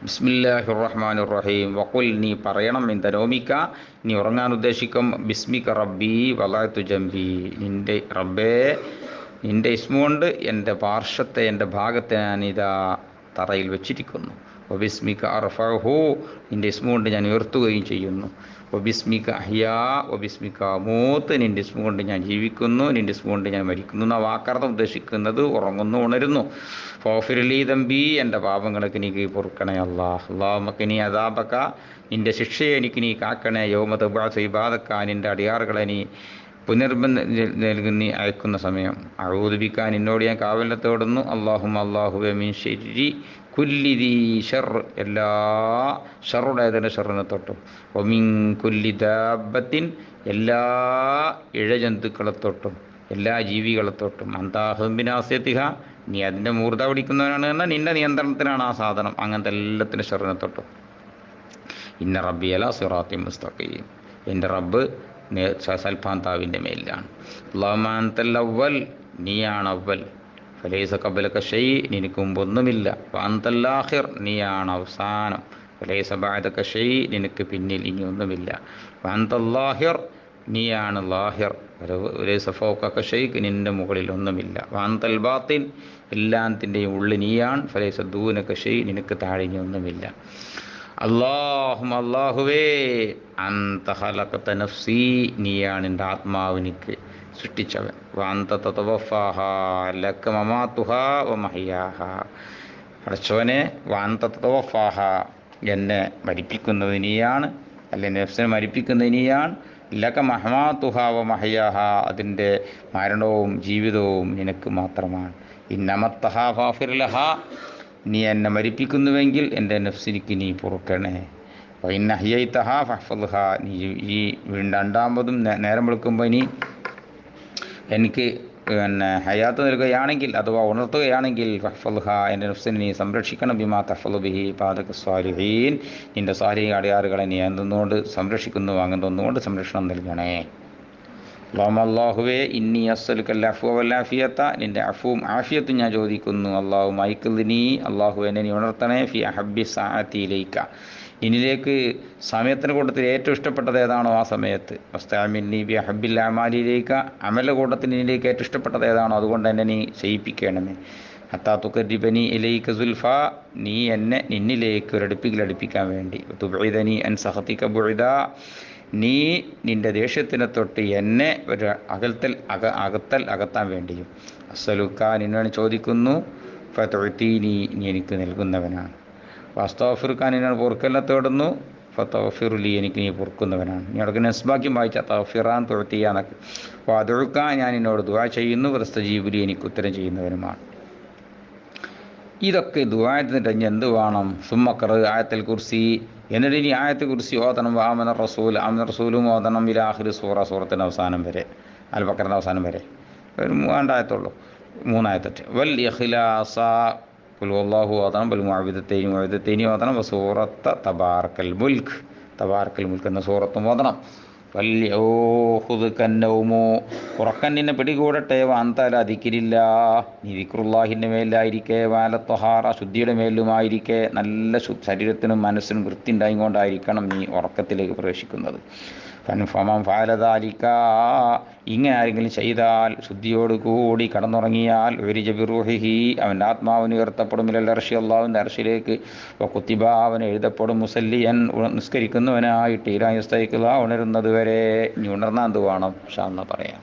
ബിസ്മില്ലാഹിർ റഹ്മാനിർ റഹീം. വഖുൽ, നീ പറയണം, ഇന്തനോമിക്ക, നീ ഉറങ്ങാൻ ഉദ്ദേശിക്കും, ബിസ്മിക റബ്ബി വലഅതു ജംബി, നിൻ്റെ റബ്ബേ, നിൻ്റെ ഇസ്മുകൊണ്ട് എൻ്റെ പാർശ്വത്തെ, എൻ്റെ ഭാഗത്തെ ഞാനിതാ തറയിൽ വെച്ചിരിക്കുന്നു. വബിസ്മിക അർഫഉഹു, നിൻ്റെ ഇസ്മുകൊണ്ട് ഞാൻ ഉയർത്തുകയും ചെയ്യുന്നു. വബിസ്മിക അഹ്യാ വബിസ്മിക അമൂത്ത്, നിൻ്റെ ഇസ്മുകൊണ്ട് ഞാൻ ജീവിക്കുന്നു, നിൻ്റെ ഇസ്മുകൊണ്ട് ഞാൻ മരിക്കുന്നു എന്ന വാക്കർത്ഥം ഉദ്ദേശിക്കുന്നത് ഉറങ്ങുന്നു, ഉണരുന്നു. ഫഗ്ഫിർലി ദംബി, എൻ്റെ പാപങ്ങൾക്ക് നീ പൊറുക്കണേ അല്ലാഹ്. അല്ലാഹുമ്മ നീ അദാബക, നിൻ്റെ ശിക്ഷയെ എനിക്ക് നീ കാക്കണേ. യൗമ തബ്അസു ഇബാദക, നിൻ്റെ അടിയാറുകളെ നീ നീ അയക്കുന്ന സമയം. അഊദു ബിക, നിന്നോട് ഞാൻ കാവലിനെ തേടുന്നു. അല്ലാഹുമ്മ, അല്ലാഹുവേ, മിൻ ശർരി കുല്ലി ദീ ഷർ, എല്ലാ ഷറുടേതിൻ്റെ ഷറിനെ തൊട്ടും. വമിൻ കുല്ലി ദാബത്തിൻ, എല്ലാ ഇഴജന്തുക്കളെ തൊട്ടും, എല്ലാ ജീവികളെ തൊട്ടും. അന്താഹുബിനാസ്യത്തിഹ, നീ അതിൻ്റെ മൂർധ പിടിക്കുന്നവനാണ് എന്നാൽ നിൻ്റെ നിയന്ത്രണത്തിനാണ് ആ സാധനം. അങ്ങനത്തെ എല്ലാത്തിൻ്റെ ഷറിനെ തൊട്ടും. ഇന്ന റബ്ബി അലാ സിറാത്തി മുസ്തഖീം, എൻ്റെ റബ്ബ് സൽപാന്താവിൻ്റെ മേലിലാണ്. അല്ലാഹുമ്മ അൻതൽ അവ്വൽ, നീയാണ് അവ്വൽ. ഫലൈസ ഖബ്ലക ഷൈ, നിനക്ക് മുമ്പൊന്നുമില്ല. വഅൻതൽ ആഖിർ, നീയാണ് അവസാനം. ഫലൈസ ബഅദക ഷൈ, നിനക്ക് പിന്നിൽ ഇനി ഒന്നുമില്ല. വഅൻതൽ ലാഹിർ, നീയാണ് ലാഹിർ. ഫലൈസ ഫൗഖക ഷൈ, നിൻ്റെ മുകളിൽ ഒന്നുമില്ല. വഅൻതൽ ബാത്തിൻ, എല്ലാത്തിൻ്റെയും ഉള്ളിൽ നീയാണ്. ഫലൈസ ദൂനക ഷൈ, നിനക്ക് താഴെ ഇനി ഒന്നുമില്ല. അല്ലാഹുമ്മ, അല്ലാഹുവേ, അൻത ഖലഖത നഫ്സി, നീയാണ് എൻ്റെ ആത്മാവിനിക്ക് സൃഷ്ടിച്ചവൻ. വഅൻത തതവഫാഹാ ലക മമാതുഹാ വമഹ്യാഹാ, പടച്ചവനെ, വഅൻത തതവഫാഹാ, എന്നെ മരിപ്പിക്കുന്നത് നീയാണ്, അല്ലെങ്കിൽ നഫ്സിനെ മരിപ്പിക്കുന്നത് നീയാണ്. ലക മഹമാതുഹാ വമഹ്യാഹാ, അതിൻ്റെ മരണവും ജീവിതവും നിനക്ക് മാത്രമാണ്. ഇന്നമത്തഹാ ഫഗ്ഫിർ ലഹാ, നീ എന്നെ മരിപ്പിക്കുന്നുവെങ്കിൽ എൻ്റെ നഫ്സിനിക്ക് നീ പൊറുക്കണേ. ഇന്ന ഹയ്യൈതഹാ ഫഹ്ഫദ്ഹാ, നീ ഈ രണ്ടാമതും നേരം വെളുക്കുമ്പോൾ ഇനി എനിക്ക് ഹയാത്ത് നൽകുകയാണെങ്കിൽ, അഥവാ ഉണർത്തുകയാണെങ്കിൽ, ഫഹ്ഫദ്ഹാ, എൻ്റെ നഫ്സിനെ നീ സംരക്ഷിക്കണം. ബിമാ തഹ്ഫളു ബിഹി ഇബാദക സ്വാലിഹീൻ, നിൻ്റെ സ്വാലിഹീൻ അടിയാറുകളെ നീ എന്തുകൊണ്ട് സംരക്ഷിക്കുന്നു, അങ്ങനെ ഒന്നുകൊണ്ട് സംരക്ഷണം നൽകണേ. അല്ലാഹുമ്മ, അല്ലാഹുവേ, ഇന്നി അസ്അലുക്കൽ അഫ്വ വൽ ആഫിയത, നിൻ്റെ അഫ്വും ആഫിയത്തും ഞാൻ ചോദിക്കുന്നു. അല്ലാഹുമ്മ ഐഖ്ളിനി, അല്ലാഹുവേ, എന്നെ നീ ഉണർത്തണേ. ഫി അഹബ്ബി സഅതി ഇലൈക, നിന്നിലേക്ക് സമയത്തിന് കൂട്ടത്തിൽ ഏറ്റവും ഇഷ്ടപ്പെട്ടത് ഏതാണോ ആ സമയത്ത്. വസ്തഅമിൽനി ബി അഹബ്ബിൽ അഅമാലി ഇലൈക, അമല കൂട്ടത്തിൽ നിന്നിലേക്ക് ഏറ്റവും ഇഷ്ടപ്പെട്ടത് ഏതാണോ അതുകൊണ്ട് എന്നെ നീ ചെയ്യിപ്പിക്കണമേ. ഹത്താ തുഖർരിബനി ഇലൈക സുൽഫ, നീ എന്നെ നിന്നിലേക്ക് ഒരടുപ്പിക്കാൻ വേണ്ടി. തുബ്ഇദനി അൻ സഖതിക ബുഇദ, നീ നിൻ്റെ ദേഷ്യത്തിനെ തൊട്ട് എന്നെ ഒരു അകത്താൻ വേണ്ടിയും. അസ്അലുക, നിന്നോട് ചോദിക്കുന്നു. ഫതുഅതീനി, നീ എനിക്ക് നൽകുന്നവനാണ്. വസ്തഗ്ഫിറുക, നിന്നോട് പൊറുക്കലിനെ തേടുന്നു. ഫതഗ്ഫിറുലി, എനിക്ക് നീ പൊറുക്കുന്നവനാണ്. നീ അവിടെ നസ്ബാക്യം വായിച്ച തഗ്ഫിറാൻ തുഅതിയാനൊക്കെ. വഅദുക, ഞാൻ നിന്നോട് ദുആ ചെയ്യുന്നു. വസ്തജീബുലി, എനിക്ക് ഉത്തരം ചെയ്യുന്നവനുമാണ്. ഇതൊക്കെ ദുആത്തിന് കഴിഞ്ഞ് എന്ത് വേണം? സുമ്മഖറ ആയത്തുൽ കുർസി, എന്നിട്ട് ഇനി ആയത്തുൽ കുർസി ഓതണം. ആമന റസൂലും ഓതണം. ഇലാ ആഖിരി സൂറ, സൂറത്തിൻ്റെ അവസാനം വരെ, അൽ ബഖറയുടെ അവസാനം വരെ. ഒരു 3 ആയത്തുള്ളൂ, 3 ആയത്തൊക്കെ. വൽ ഇഖ്ലാസ, ഖുൽ ഹുവല്ലാഹു ഓതണം. വൽ മുഅവ്വിദത്തൈനി ഓതണം. സൂറത്ത തബാറക്കൽ മുൽക്ക് എന്ന സൂറത്തും ഓതണം. വല്യൗഹുദ്കന്നൗമു, ഉറക്കം നിന്നെ പിടികൂടട്ടെ. വാന്തല ദിക്രില്ല, നീ ദിക്റുല്ലാഹിൻ്റെ മേലായിരിക്കെ. വാല ത്വഹാറ, ശുദ്ധിയുടെ മേലുമായിരിക്കെ. നല്ല ശരീരത്തിനും മനസ്സിനും വൃത്തി ഉണ്ടായിക്കൊണ്ടായിരിക്കണം നീ ഉറക്കത്തിലേക്ക് പ്രവേശിക്കുന്നത്. ഫമൻ ഫഅല ദാലിക, ഇങ്ങനെ ആരെങ്കിലും ചെയ്താൽ, ശുദ്ധിയോട് കൂടി കടന്നുറങ്ങിയാൽ, ഉരിജ ബിറൂഹിഹി, അവൻ്റെ ആത്മാവിന് ഉയർത്തപ്പെടും. ഇലൽ അർശി, അല്ലാഹുവിൻ്റെ അർശിലേക്ക്. വകുതിബ, അവൻ എഴുതപ്പെടും. മുസല്ലിയൻ, നിസ്കരിക്കുന്നവനായിട്ട്. ഇലാ യസ്തൈഖിള, ഉണരുന്നത് വരെ. ഇനി ഉണർന്നാൻ എന്ത് വേണം ഇൻഷാ അല്ലാഹ് പറയാം.